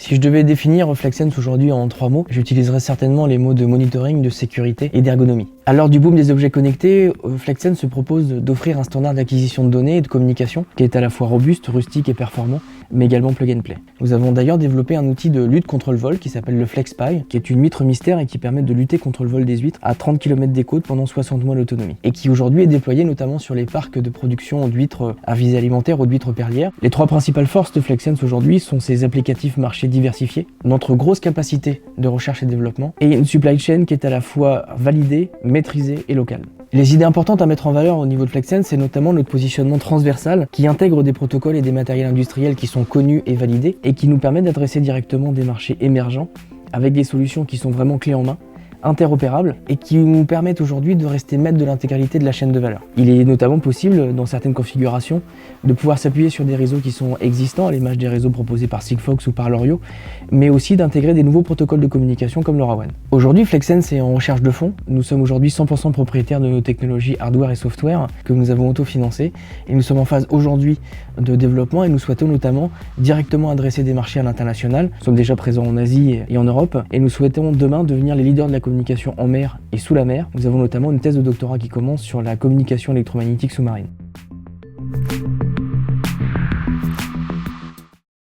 Si je devais définir FlexSense aujourd'hui en 3 mots, j'utiliserais certainement les mots de monitoring, de sécurité et d'ergonomie. À l'heure du boom des objets connectés, FlexSense se propose d'offrir un standard d'acquisition de données et de communication qui est à la fois robuste, rustique et performant, mais également plug and play. Nous avons d'ailleurs développé un outil de lutte contre le vol qui s'appelle le FlexPy, qui est une huître mystère et qui permet de lutter contre le vol des huîtres à 30 km des côtes pendant 60 mois d'autonomie. Et qui aujourd'hui est déployé notamment sur les parcs de production d'huîtres à visée alimentaire ou d'huîtres perlières. Les 3 principales forces de FlexSense aujourd'hui sont ses applicatifs marchés diversifiés, notre grosse capacité de recherche et développement, et une supply chain qui est à la fois validée, maîtrisée et locale. Les idées importantes à mettre en valeur au niveau de FlexSense, c'est notamment notre positionnement transversal qui intègre des protocoles et des matériels industriels qui sont connus et validés et qui nous permettent d'adresser directement des marchés émergents avec des solutions qui sont vraiment clés en main, interopérables et qui nous permettent aujourd'hui de rester maître de l'intégralité de la chaîne de valeur. Il est notamment possible, dans certaines configurations, de pouvoir s'appuyer sur des réseaux qui sont existants, à l'image des réseaux proposés par Sigfox ou par Lorio, mais aussi d'intégrer des nouveaux protocoles de communication comme LoRaWAN. Aujourd'hui, FlexSense est en recherche de fonds. Nous sommes aujourd'hui 100% propriétaires de nos technologies hardware et software que nous avons autofinancées et nous sommes en phase aujourd'hui de développement et nous souhaitons notamment directement adresser des marchés à l'international. Nous sommes déjà présents en Asie et en Europe et nous souhaitons demain devenir les leaders de la communication en mer et sous la mer. Nous avons notamment une thèse de doctorat qui commence sur la communication électromagnétique sous-marine.